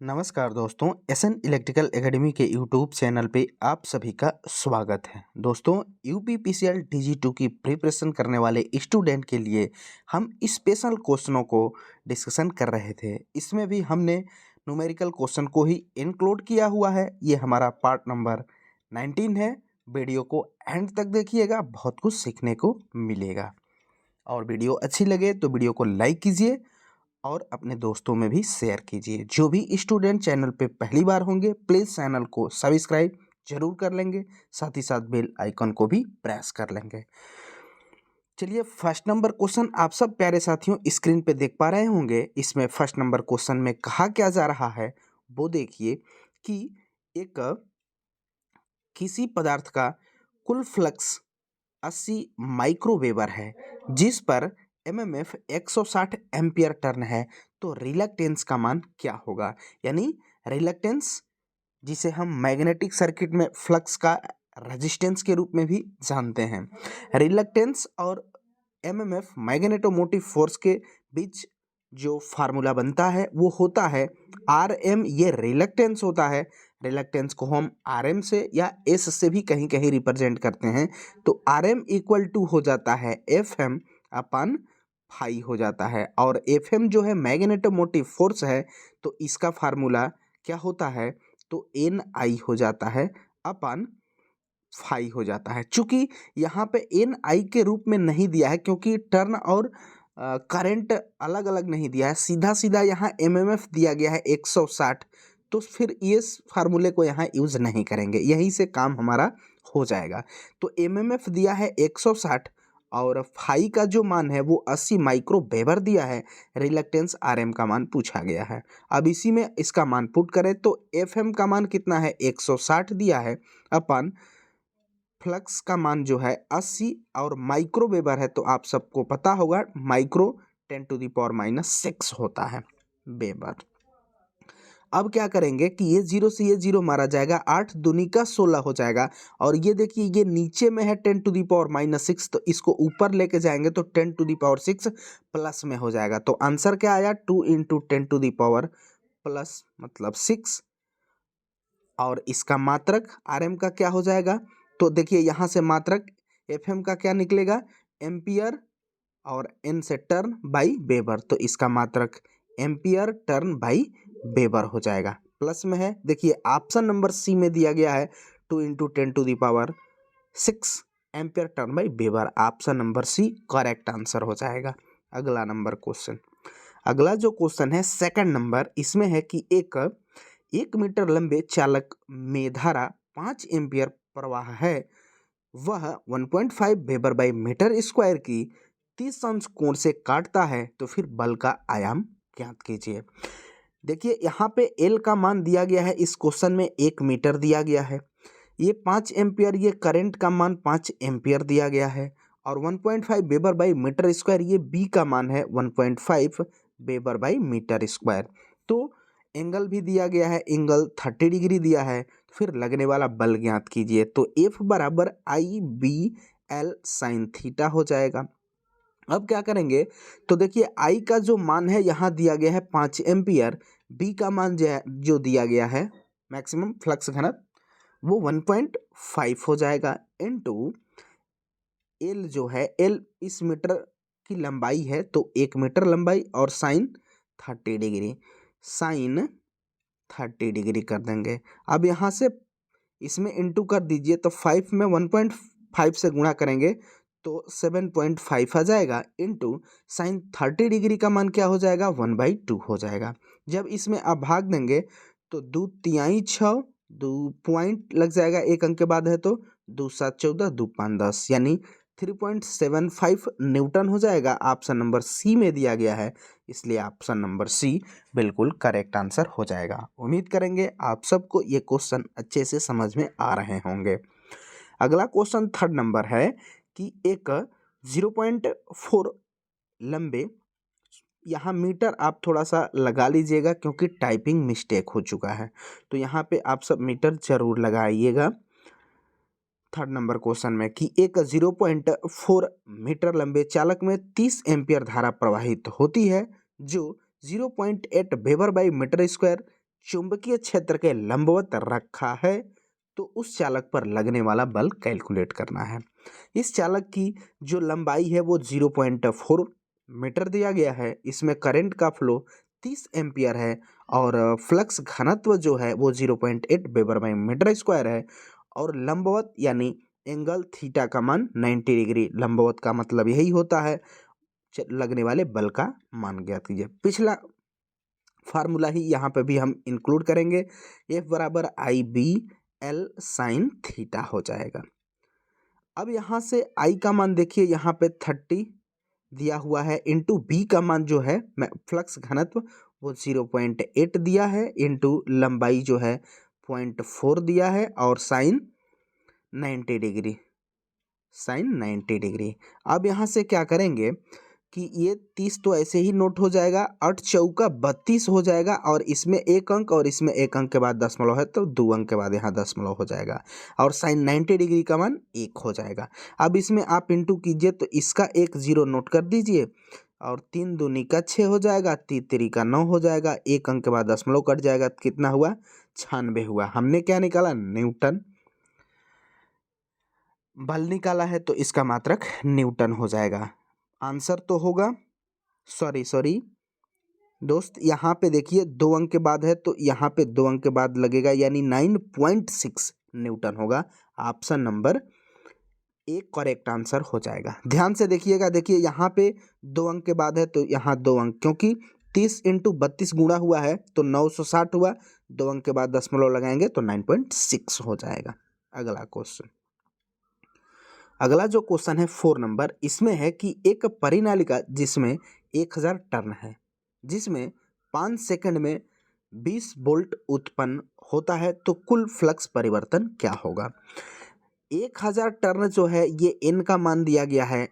नमस्कार दोस्तों, SN electrical academy के यूट्यूब चैनल पे आप सभी का स्वागत है। दोस्तों, यूपीपीसीएल DG2 की प्रिपरेशन करने वाले स्टूडेंट के लिए हम स्पेशल क्वेश्चनों को डिस्कशन कर रहे थे। इसमें भी हमने न्यूमेरिकल क्वेश्चन को ही इंक्लूड किया हुआ है। ये हमारा पार्ट नंबर 19 है। वीडियो को एंड तक देखिएगा, बहुत कुछ सीखने को मिलेगा। और वीडियो अच्छी लगे तो वीडियो को लाइक कीजिए और अपने दोस्तों में भी शेयर कीजिए। जो भी स्टूडेंट चैनल पे पहली बार होंगे प्लीज़ चैनल को सब्सक्राइब जरूर कर लेंगे, साथ ही साथ बेल आइकन को भी प्रेस कर लेंगे। चलिए, फर्स्ट नंबर क्वेश्चन आप सब प्यारे साथियों स्क्रीन पे देख पा रहे होंगे। इसमें फर्स्ट नंबर क्वेश्चन में कहा क्या जा रहा है वो देखिए कि एक किसी पदार्थ का कुल फ्लक्स 80 माइक्रोवेबर है, जिस पर एमएमएफ 160 एम्पियर टर्न है, तो रिलक्टेंस का मान क्या होगा। यानी रिलक्टेंस, जिसे हम मैग्नेटिक सर्किट में फ्लक्स का रेजिस्टेंस के रूप में भी जानते हैं। रिलक्टेंस और एमएमएफ मैग्नेटोमोटिव फोर्स के बीच जो फार्मूला बनता है वो होता है आरएम। ये रिलक्टेंस होता है। रिलक्टेंस को हम आरएम से या एस से भी कहीं कहीं रिप्रेजेंट करते हैं। तो आरएम इक्वल टू हो जाता है एफएम अपन फाई हो जाता है। और एफएम जो है मैग्नेटोमोटिव फोर्स है, तो इसका फार्मूला क्या होता है, तो एन आई हो जाता है अपन फाई हो जाता है। चूंकि यहाँ पे एन आई के रूप में नहीं दिया है, क्योंकि टर्न और करंट अलग अलग नहीं दिया है, सीधा सीधा यहाँ एमएमएफ दिया गया है 160। तो फिर इस फार्मूले को यहाँ यूज नहीं करेंगे, यहीं से काम हमारा हो जाएगा। तो एमएमएफ दिया है 160 और फाई का जो मान है वो 80 माइक्रोवेबर दिया है। रिलक्टेंस आरएम का मान पूछा गया है। अब इसी में इसका मान पुट करें तो एफएम का मान कितना है, 160 दिया है अपन फ्लक्स का मान जो है 80 और माइक्रोवेबर है, तो आप सबको पता होगा माइक्रो 10⁻⁻6 होता है वेबर। अब क्या करेंगे कि ये जीरो से ये जीरो मारा जाएगा, 8 दूनी का 16 हो जाएगा। और ये देखिए ये नीचे में है 10⁻⁻6, तो इसको ऊपर लेके जाएंगे तो 10⁻6 प्लस में हो जाएगा। तो आंसर क्या आया, 2 × 10⁻+ मतलब 6। और इसका मात्रक आरएम का क्या हो जाएगा, तो देखिए यहाँ से मात्रक एफएम का क्या निकलेगा, एम्पियर और एन से टर्न बाई वेबर, तो इसका मात्रक एम्पियर टर्न बाई वेबर हो जाएगा। प्लस में है, देखिए ऑप्शन नंबर सी में दिया गया है 2 × 10⁻6 ampere turn by weber. Option number C correct answer हो जाएगा। अगला नंबर क्वेश्चन, अगला जो क्वेश्चन है सेकंड नंबर, इसमें है कि एक 1 मीटर लंबे चालक में धारा 5 एम्पियर प्रवाह है, वह 1.5 वेबर बाई मीटर स्क्वायर की 30 अंश कोण से काटता है, तो फिर बल का आयाम ज्ञात कीजिए। देखिए यहाँ पे एल का मान दिया गया है, इस क्वेश्चन में 1 मीटर दिया गया है। ये 5 एम्पियर, ये करंट का मान 5 एम्पियर दिया गया है। और 1.5 वेबर बाई मीटर स्क्वायर, ये बी का मान है 1.5 वेबर बाई मीटर स्क्वायर। तो एंगल भी दिया गया है, एंगल 30 डिग्री दिया है। फिर लगने वाला बल ज्ञात कीजिए, तो F बराबर IB/L साइन थीटा हो जाएगा। अब क्या करेंगे, तो देखिए I का जो मान है यहाँ दिया गया है 5 एम्पियर, B का मान जो दिया गया है मैक्सिमम फ्लक्स घनत्व वो 1.5 हो जाएगा, इनटू L जो है, L इस मीटर की लंबाई है, तो 1 मीटर लंबाई और साइन 30 डिग्री, साइन 30 डिग्री कर देंगे। अब यहाँ से इसमें इंटू कर दीजिए, तो 5 में 1.5 से गुणा करेंगे तो 7.5 आ जाएगा, इंटू साइन 30 डिग्री का मान क्या हो जाएगा, 1/2 हो जाएगा। जब इसमें आप भाग देंगे तो 2 तिहाई 6, 2 पॉइंट लग जाएगा, एक अंक के बाद है, तो 2 7 14, 2 5 10, यानी 3.75 न्यूटन हो जाएगा। ऑप्शन नंबर सी में दिया गया है, इसलिए ऑप्शन नंबर सी बिल्कुल करेक्ट आंसर हो जाएगा। उम्मीद करेंगे आप सबको ये क्वेश्चन अच्छे से समझ में आ रहे होंगे। अगला क्वेश्चन थर्ड नंबर है कि एक 0.4 लंबे, यहाँ मीटर आप थोड़ा सा लगा लीजिएगा क्योंकि टाइपिंग मिस्टेक हो चुका है, तो यहाँ पे आप सब मीटर जरूर लगाइएगा। थर्ड नंबर क्वेश्चन में कि एक 0.4 मीटर लंबे चालक में 30 एम्पियर धारा प्रवाहित होती है, जो 0.8 वेबर बाई मीटर स्क्वायर चुंबकीय क्षेत्र के लंबवत रखा है तो उस चालक पर लगने वाला बल कैलकुलेट करना है। इस चालक की जो लंबाई है वो 0.4 मीटर दिया गया है। इसमें करंट का फ्लो 30 एम्पियर है और फ्लक्स घनत्व जो है वो 0.8 वेबर बाई मीटर स्क्वायर है और लंबवत यानी एंगल थीटा का मान 90 डिग्री। लंबवत का मतलब यही होता है लगने वाले बल का मान ज्ञात कीजिए। पिछला फार्मूला ही यहाँ पे भी हम इंक्लूड करेंगे। F बराबर IB/L साइन थीटा हो जाएगा। अब यहाँ से I का मान देखिए, यहाँ पे 30 दिया हुआ है इंटू B का मान जो है फ्लक्स घनत्व वो 0.8 दिया है इंटू लंबाई जो है 0.4 दिया है और साइन 90 डिग्री, साइन 90 डिग्री। अब यहाँ से क्या करेंगे कि ये 30 तो ऐसे ही नोट हो जाएगा, 8 चौका 32 हो जाएगा और इसमें 1 अंक और इसमें 1 अंक के बाद दशमलव है तो 2 अंक के बाद यहाँ दशमलव हो जाएगा और साइन 90 डिग्री का मान 1 हो जाएगा। अब इसमें आप इंटू कीजिए तो इसका 1 0 नोट कर दीजिए और 3 दूनी का 6 हो जाएगा, 3 3 का 9 हो जाएगा, 1 अंक के बाद दशमलव कट जाएगा, कितना हुआ 96 हुआ। हमने क्या निकाला, न्यूटन बल निकाला है तो इसका मात्रक न्यूटन हो जाएगा। आंसर तो होगा सॉरी दोस्त, यहाँ पे देखिए 2 अंक के बाद है तो यहाँ पे 2 अंक के बाद लगेगा यानी 9.6 न्यूटन होगा। ऑप्शन नंबर 1 करेक्ट आंसर हो जाएगा। ध्यान से देखिएगा, देखिए यहाँ पे 2 अंक के बाद है तो यहाँ 2 अंक, क्योंकि 30 इंटू 32 गुणा हुआ है तो 960 हुआ, 2 अंक के बाद दशमलव लगाएंगे तो 9.6 हो जाएगा। अगला क्वेश्चन, अगला जो क्वेश्चन है 4 नंबर, इसमें है कि एक परिनालिका जिसमें 1000 टर्न है, जिसमें 5 सेकंड में 20 वोल्ट उत्पन्न होता है तो कुल फ्लक्स परिवर्तन क्या होगा। 1000 टर्न जो है ये n का मान दिया गया है,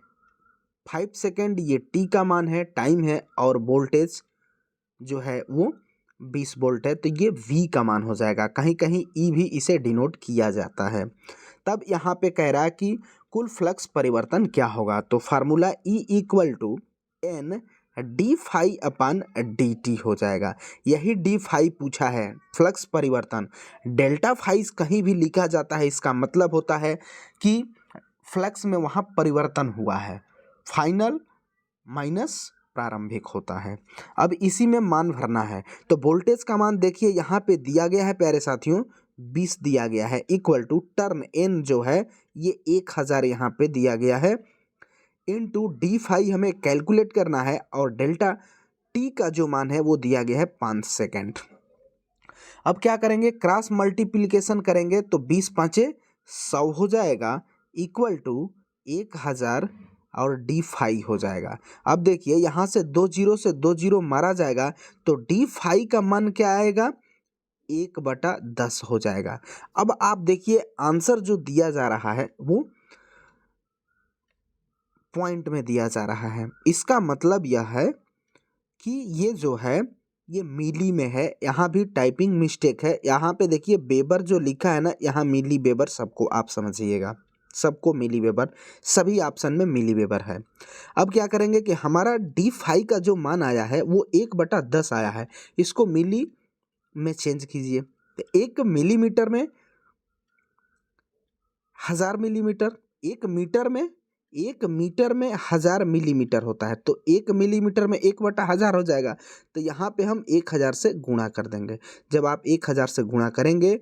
5 सेकंड ये t का मान है, टाइम है और वोल्टेज जो है वो 20 वोल्ट है तो ये v का मान हो जाएगा। कहीं कहीं e भी इसे डिनोट किया जाता है। तब यहाँ पे कह रहा है कि कुल फ्लक्स परिवर्तन क्या होगा, तो formula E equal to n d phi upon d t हो जाएगा। यही डी फाई पूछा है, फ्लक्स परिवर्तन। डेल्टा फाई कहीं भी लिखा जाता है, इसका मतलब होता है कि फ्लक्स में वहाँ परिवर्तन हुआ है, फाइनल माइनस प्रारंभिक होता है। अब इसी में मान भरना है तो वोल्टेज का मान देखिए यहाँ पे दिया गया है प्यारे साथियों, 20 दिया गया है इक्वल टू टर्न n जो है ये 1000 यहाँ पे दिया गया है इनटू डी फाई हमें कैलकुलेट करना है और डेल्टा टी का जो मान है वो दिया गया है 5 सेकेंड। अब क्या करेंगे, क्रॉस मल्टीप्लिकेशन करेंगे तो 20 5 100 हो जाएगा इक्वल टू 1000 और डी फाई हो जाएगा। अब देखिए यहाँ से 2 जीरो से 2 जीरो मारा जाएगा तो डी फाई का मान क्या आएगा, 1/10 हो जाएगा। अब आप देखिए आंसर जो दिया जा रहा है वो पॉइंट में दिया जा रहा है, इसका मतलब यह है कि ये जो है ये मिली में है, यहाँ भी टाइपिंग मिस्टेक है। यहाँ पे देखिए वेबर जो लिखा है ना, यहाँ मिली वेबर सबको आप समझिएगा, सबको मिली वेबर, सभी ऑप्शन में मिली वेबर है। अब क्या करेंगे कि हमारा डी फाई का जो मान आया है वो 1/10 आया है, इसको मिली में चेंज कीजिए तो 1 मिलीमीटर में 1000 मिलीमीटर, 1 मीटर में 1000 मिलीमीटर होता है तो 1 मिलीमीटर में 1/1000 हो जाएगा। तो यहाँ पे हम 1000 से गुणा कर देंगे। जब आप 1000 से गुणा करेंगे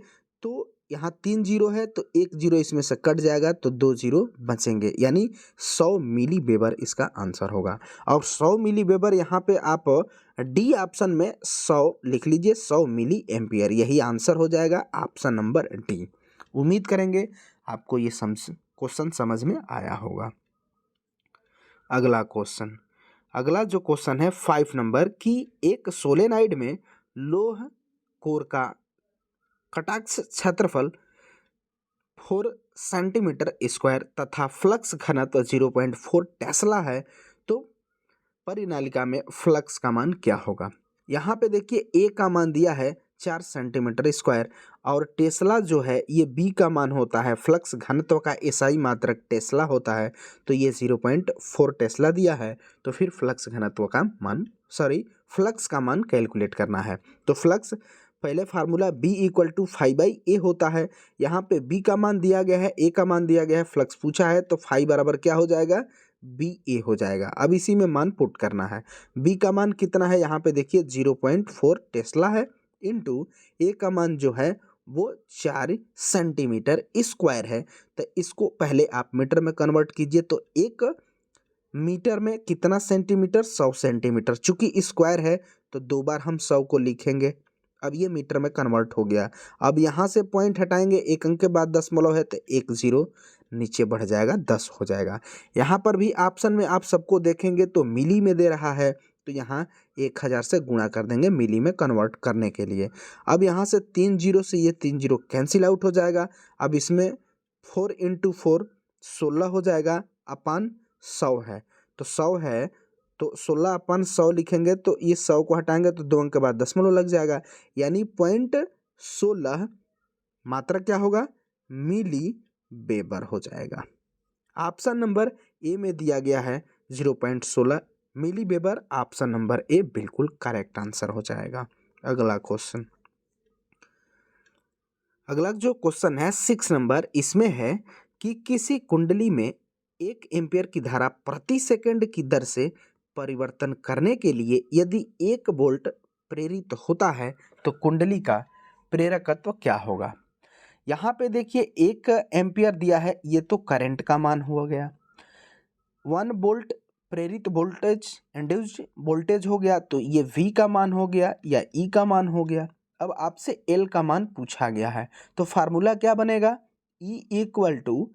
तो यहाँ 3 जीरो है तो 1 जीरो इसमें से कट जाएगा तो 2 जीरो बचेंगे, यानी 100 मिली वेबर इसका आंसर होगा। और 100 मिली वेबर यहाँ पे आप डी ऑप्शन में 100 लिख लीजिए, 100 मिली एम्पियर, यही आंसर हो जाएगा ऑप्शन नंबर डी। उम्मीद करेंगे आपको ये क्वेश्चन समझ में आया होगा। अगला क्वेश्चन, अगला जो क्वेश्चन है 5 नंबर की एक सोलेनाइड में लोह कोर का कटाक्ष क्षेत्रफल 4 सेंटीमीटर स्क्वायर तथा फ्लक्स घनत्व 0.4 टेस्ला है तो परिनालिका में फ्लक्स का मान क्या होगा। यहाँ पे देखिए ए का मान दिया है 4 सेंटीमीटर स्क्वायर और टेस्ला जो है ये बी का मान होता है, फ्लक्स घनत्व का एसआई मात्रक टेस्ला होता है तो ये 0.4 टेस्ला दिया है। तो फिर फ्लक्स का मान कैलकुलेट करना है तो फ्लक्स पहले formula B equal to 5/A होता है। यहाँ पे B का मान दिया गया है, A का मान दिया गया है, फ्लक्स पूछा है, तो 5 बराबर क्या हो जाएगा, BA हो जाएगा। अब इसी में मान पुट करना है। B का मान कितना है, यहाँ पे देखिए 0.4 टेस्ला है, इनटू A का मान जो है वो 4 सेंटीमीटर स्क्वायर है। तो इसको पहले आप मीटर में कन्वर्ट कीजिए, तो 1 मीटर में कितना सेंटीमीटर, 100 सेंटीमीटर। चूंकि स्क्वायर है तो 2 बार हम 100 को लिखेंगे। अब ये मीटर में कन्वर्ट हो गया। अब यहाँ से पॉइंट हटाएंगे, एक अंक के बाद दशमलव है तो 1 0 नीचे बढ़ जाएगा, 10 हो जाएगा। यहाँ पर भी ऑप्शन में आप सबको देखेंगे तो मिली में दे रहा है, तो यहाँ 1000 से गुणा कर देंगे मिली में कन्वर्ट करने के लिए। अब यहाँ से 3 0 से ये 3 0 कैंसिल आउट हो जाएगा। अब इसमें 4 × 4 16 हो जाएगा, अपान 100 है, तो 100 है तो 16/100 लिखेंगे, तो ये 100 को हटाएंगे तो 2 अंक के बाद दशमलव लग जाएगा, यानी 0.16 मात्रा क्या होगा, मिली वेबर हो जाएगा। ऑप्शन नंबर ए में दिया गया है 0.16 मिली वेबर। ऑप्शन नंबर ए बिल्कुल करेक्ट आंसर हो जाएगा। अगला क्वेश्चन, अगला जो क्वेश्चन है 6 नंबर, इसमें है कि किसी कुंडली में 1 एम्पियर की धारा प्रति सेकंड की दर से परिवर्तन करने के लिए यदि 1 वोल्ट प्रेरित होता है तो कुंडली का प्रेरकत्व क्या होगा। यहाँ पे देखिए 1 एम्पियर दिया है, ये तो करंट का मान हो गया। 1 वोल्ट प्रेरित वोल्टेज, इंड्यूस्ड वोल्टेज हो गया, तो ये V का मान हो गया या E का मान हो गया। अब आपसे L का मान पूछा गया है, तो फार्मूला क्या बनेगा, E इक्वल टू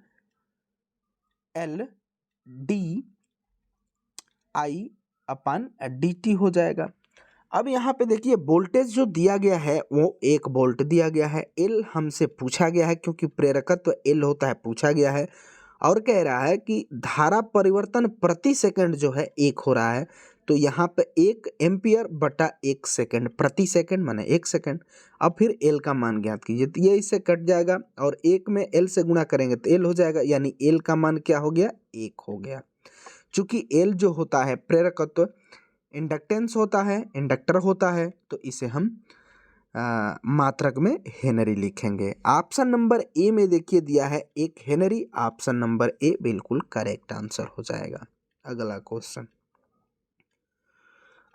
LdI/dt हो जाएगा। अब यहाँ पे देखिए वोल्टेज जो दिया गया है वो 1 वोल्ट दिया गया है, L हमसे पूछा गया है क्योंकि प्रेरकत्व L होता है, पूछा गया है, और कह रहा है कि धारा परिवर्तन प्रति सेकंड जो है 1 हो रहा है, तो यहाँ पे 1 एम्पियर बटा 1 सेकंड, प्रति सेकंड माने 1 सेकंड। अब फिर L का मान ज्ञात कीजिए, तो ये इससे कट जाएगा और 1 में L से गुणा करेंगे तो L हो जाएगा, यानी L का मान क्या हो गया, 1 हो गया। चूंकि L जो होता है प्रेरकत्व, इंडक्टेंस होता है, इंडक्टर होता है, तो इसे हम मात्रक में हेनरी लिखेंगे। ऑप्शन नंबर ए में देखिए दिया है 1 हेनरी, ऑप्शन नंबर ए बिल्कुल करेक्ट आंसर हो जाएगा। अगला क्वेश्चन,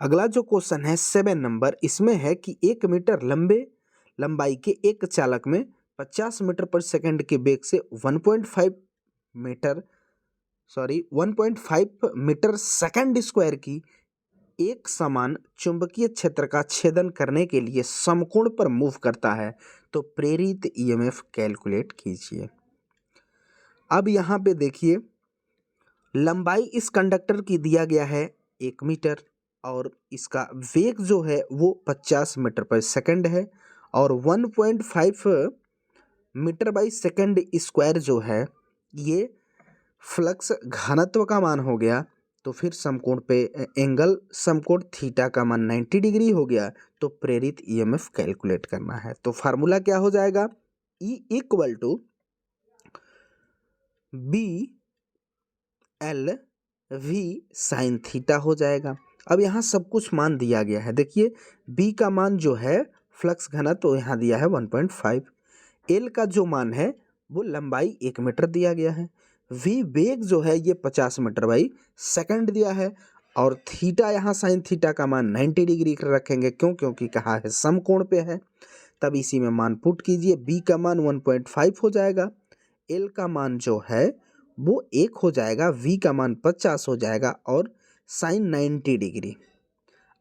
अगला जो क्वेश्चन है 7 नंबर, इसमें है कि 1 मीटर लंबाई के एक चालक में 50 मीटर पर सेकंड के वेग से 1.5 मीटर सेकंड स्क्वायर की एक समान चुंबकीय क्षेत्र का छेदन करने के लिए समकोण पर मूव करता है, तो प्रेरित ईएमएफ कैलकुलेट कीजिए। अब यहाँ पे देखिए लंबाई इस कंडक्टर की दिया गया है 1 मीटर और इसका वेग जो है वो 50 मीटर पर सेकंड है, और 1.5 मीटर बाई सेकंड स्क्वायर जो है ये फ्लक्स घनत्व का मान हो गया। तो फिर समकोण पे एंगल समकोण थीटा का मान 90 डिग्री हो गया, तो प्रेरित ईएमएफ कैलकुलेट करना है। तो फार्मूला क्या हो जाएगा, E equal to BL/V sine theta हो जाएगा। अब यहाँ सब कुछ मान दिया गया है, देखिए B का मान जो है फ्लक्स घनत्व यहाँ दिया है 1.5, L का जो मान है वो लंबाई 1 मीटर दिया गया है, V वेग जो है ये 50 मीटर बाई सेकंड दिया है, और थीटा यहाँ साइन थीटा का मान 90 डिग्री रखेंगे, क्योंकि कहा है समकोण पे है, तब इसी में मान पुट कीजिए। B का मान 1.5 हो जाएगा, L का मान जो है वो 1 हो जाएगा, V का मान 50 हो जाएगा और साइन 90 डिग्री।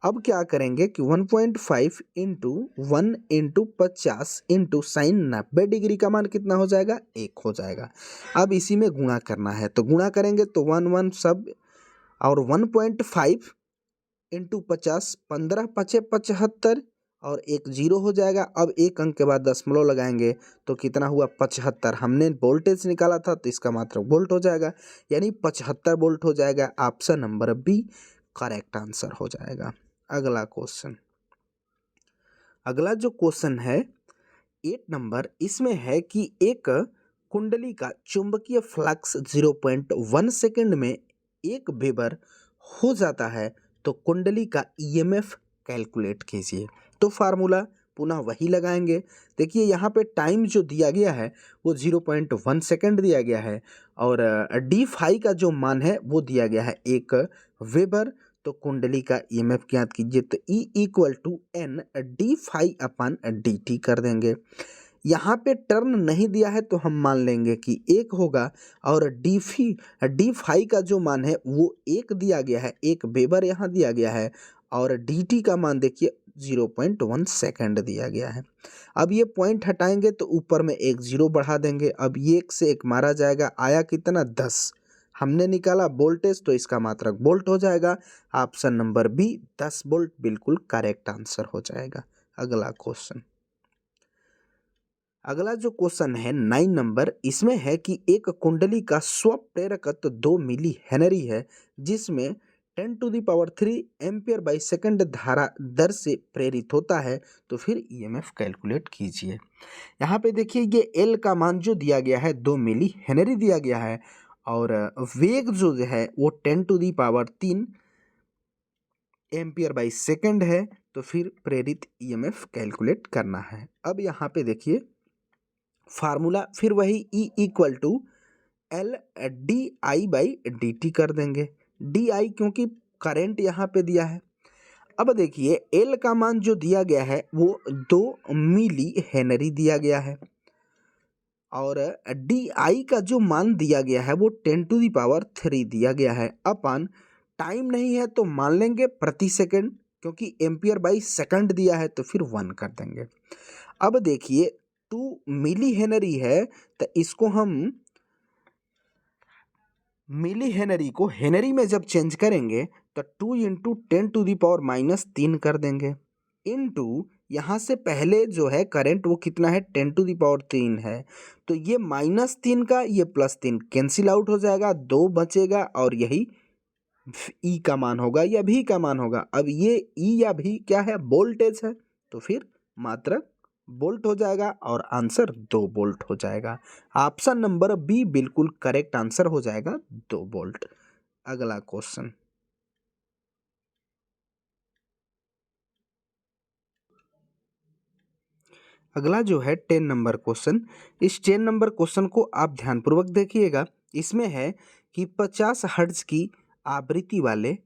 अब क्या करेंगे कि 1.5 into 1 into 50 into sine 90 degree का मान कितना हो जाएगा, 1 हो जाएगा। अब इसी में गुणा करना है, तो गुणा करेंगे तो 1 सब, और 1.5 इंटू 50 15 5 75 और 1 0 हो जाएगा। अब एक अंक के बाद दशमलव लगाएंगे तो कितना हुआ, 75। हमने वोल्टेज निकाला था तो इसका मात्रक वोल्ट हो जाएगा, यानी 75 वोल्ट हो जाएगा। Option number B correct answer हो जाएगा। अगला क्वेश्चन, अगला जो क्वेश्चन है 8 नंबर, इसमें है कि एक कुंडली का चुंबकीय फ्लक्स 0.1 सेकंड में 1 वेबर हो जाता है, तो कुंडली का ईएमएफ कैलकुलेट कीजिए। तो फार्मूला पुनः वही लगाएंगे। देखिए यहाँ पे टाइम जो दिया गया है वो 0.1 सेकेंड दिया गया है और डी फाई का जो मान है वो दिया गया है 1 वेबर। तो कुंडली का ईएमएफ ज्ञात कीजिए, तो E equal to n d phi upon d t कर देंगे। यहाँ पे टर्न नहीं दिया है तो हम मान लेंगे कि 1 होगा और डी फाई का जो मान है वो 1 दिया गया है, 1 वेबर यहाँ दिया गया है और डी टी का मान देखिए 0.1 सेकेंड दिया गया है। अब ये पॉइंट हटाएंगे तो ऊपर में एक 0 बढ़ा देंगे। अब ये 1 से 1 मारा जाएगा, आया कितना 10। हमने निकाला वोल्टेज तो इसका मात्रक वोल्ट हो जाएगा। ऑप्शन नंबर बी 10 वोल्ट बिल्कुल करेक्ट आंसर हो जाएगा। अगला क्वेश्चन, अगला जो क्वेश्चन है 9 नंबर, इसमें है कि एक कुंडली का स्वप्रेरकत्व 2 मिली हेनरी है जिसमें 10⁻³ एम्पियर बाई सेकंड धारा दर से प्रेरित होता है, तो फिर ईएमएफ कैलकुलेट कीजिए। यहाँ पे देखिए ये एल का मान जो दिया गया है 2 मिली हेनरी दिया गया है और वेग जो है वो 10⁻³ एम्पियर बाई सेकंड है, तो फिर प्रेरित ईएमएफ कैलकुलेट करना है। अब यहाँ पे देखिए फार्मूला फिर वही E equal to L d I by d t कर देंगे। डी आई क्योंकि करंट यहाँ पे दिया है। अब देखिए एल का मान जो दिया गया है वो 2 मिली हेनरी दिया गया है और डी आई का जो मान दिया गया है वो 10⁻³ दिया गया है अपन टाइम नहीं है तो मान लेंगे प्रति सेकंड, क्योंकि एम्पियर बाई सेकंड दिया है तो फिर 1 कर देंगे। अब देखिए 2 मिली हेनरी है तो इसको हम मिली हेनरी को हेनरी में जब चेंज करेंगे तो 2 इंटू 10⁻³ कर देंगे इनटू यहाँ से पहले जो है करंट वो कितना है 10⁻³ है, तो ये -3 का ये +3 कैंसिल आउट हो जाएगा, 2 बचेगा और यही ई का मान होगा या भी का मान होगा। अब ये ई या भी क्या है वोल्टेज है, तो फिर मात्रक वोल्ट हो जाएगा और आंसर 2 वोल्ट हो जाएगा। ऑप्शन नंबर बी बिल्कुल करेक्ट आंसर हो जाएगा 2 वोल्ट। अगला क्वेश्चन, अगला जो है 10 नंबर क्वेश्चन, इस 10 नंबर क्वेश्चन को आप ध्यानपूर्वक देखिएगा। इसमें है कि 50 हर्ट्ज की आवृत्ति वाले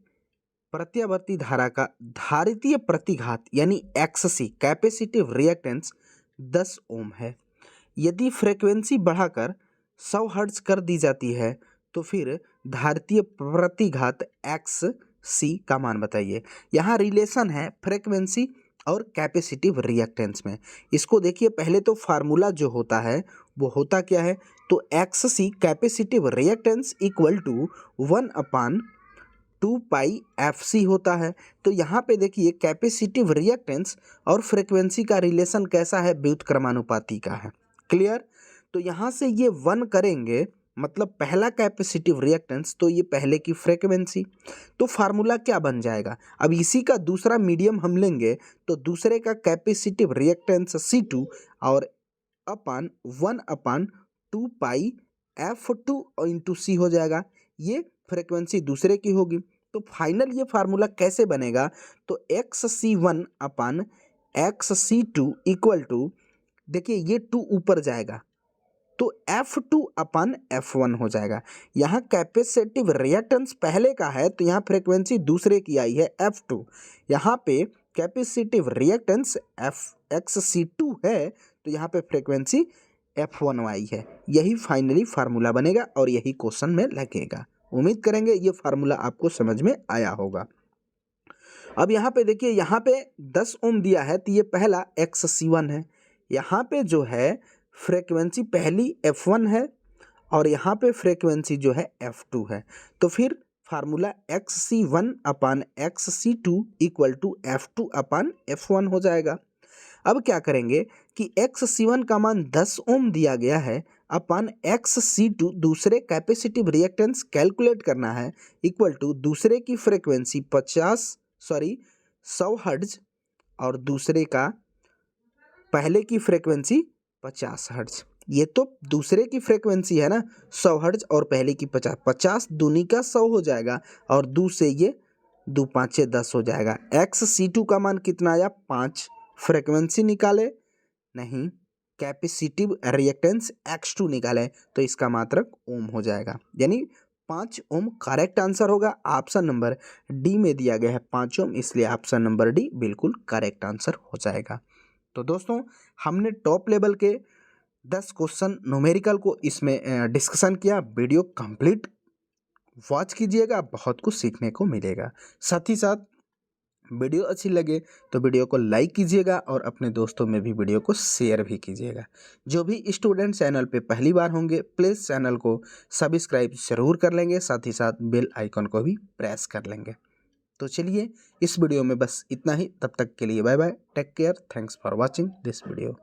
प्रत्यावर्ती धारा का धारितीय प्रतिघात यानी एक्ससी कैपेसिटिव रिएक्टेंस 10 ओम है। यदि फ्रीक्वेंसी बढ़ाकर 100 हर्ट्ज कर दी जाती है तो फिर धारितीय प्रतिघात एक्ससी का मान बताइए। यहाँ रिलेशन है फ्रीक्वेंसी और कैपेसिटिव रिएक्टेंस में। इसको देखिए पहले तो फार्मूला जो होता है वो होता क्या है, तो XC capacitive reactance equal to 1/2 pi FC होता है। तो यहाँ पे देखिए कैपेसिटिव रिएक्टेंस और फ्रीक्वेंसी का रिलेशन कैसा है, व्युत्क्रमानुपाती का है। क्लियर। तो यहाँ से ये 1 करेंगे मतलब पहला कैपेसिटिव रिएक्टेंस, तो ये पहले की फ्रीक्वेंसी, तो फार्मूला क्या बन जाएगा। अब इसी का दूसरा मीडियम हम लेंगे तो दूसरे का कैपेसिटिव रिएक्टेंस C2 और अपन 1/2 पाई F2 इंटू C हो जाएगा। ये फ्रीक्वेंसी दूसरे की होगी। तो फाइनल ये फार्मूला कैसे बनेगा, तो XC1 upon XC2 equal to, देखिए ये 2 ऊपर जाएगा तो F2 अपन F1 हो जाएगा। यहाँ कैपेसिटिव रिएक्टेंस पहले का है तो यहाँ फ्रीक्वेंसी दूसरे की आई है F2, यहाँ पे कैपेसिटिव रिएक्टेंस XC2 है तो यहाँ पे फ्रीक्वेंसी F1 आई है। यही फाइनली फार्मूला बनेगा और यही क्वेश्चन में लगेगा। उम्मीद करेंगे ये फार्मूला आपको समझ में आया होगा। अब यहाँ पे देखिए यहाँ पे 10 ओम दिया है तो ये पहला XC1 है, यहाँ पे जो है फ्रीक्वेंसी पहली F1 है और यहाँ पे फ्रीक्वेंसी जो है F2 है, तो फिर formula XC1 upon XC2 equal to F2 upon F1 हो जाएगा। अब क्या करेंगे कि XC1 का मान 10 ओम दिया गया है अपन XC2 दूसरे कैपेसिटिव रिएक्टेंस कैलकुलेट करना है इक्वल टू दूसरे की फ्रीक्वेंसी 100 हर्ट्ज और दूसरे का पहले की फ्रीक्वेंसी 50 हर्ट्ज। ये तो दूसरे की फ्रीक्वेंसी है ना 100 हर्ट्ज और पहले की 50 दूनी का 100 हो जाएगा और 2 से ये 2 5 10 हो जाएगा। XC2 का मान कितना आया 5 फ्रीक्वेंसी निकाले, नहीं, कैपेसिटिव रिएक्टेंस X2 निकाले तो इसका मात्रक ओम हो जाएगा, यानी 5 ओम करेक्ट आंसर होगा। ऑप्शन नंबर डी में दिया गया है 5 ओम, इसलिए ऑप्शन नंबर डी बिल्कुल करेक्ट आंसर हो जाएगा। तो दोस्तों हमने टॉप लेवल के 10 क्वेश्चन न्यूमेरिकल को इसमें डिस्कशन किया। वीडियो कंप्लीट वॉच कीजिएगा, बहुत कुछ सीखने को मिलेगा। साथ ही साथ वीडियो अच्छी लगे तो वीडियो को लाइक कीजिएगा और अपने दोस्तों में भी वीडियो को शेयर भी कीजिएगा। जो भी स्टूडेंट चैनल पे पहली बार होंगे प्लीज़ चैनल को सब्सक्राइब ज़रूर कर लेंगे, साथ ही साथ बेल आइकन को भी प्रेस कर लेंगे। तो चलिए इस वीडियो में बस इतना ही, तब तक के लिए bye bye, take care, thanks for watching this video.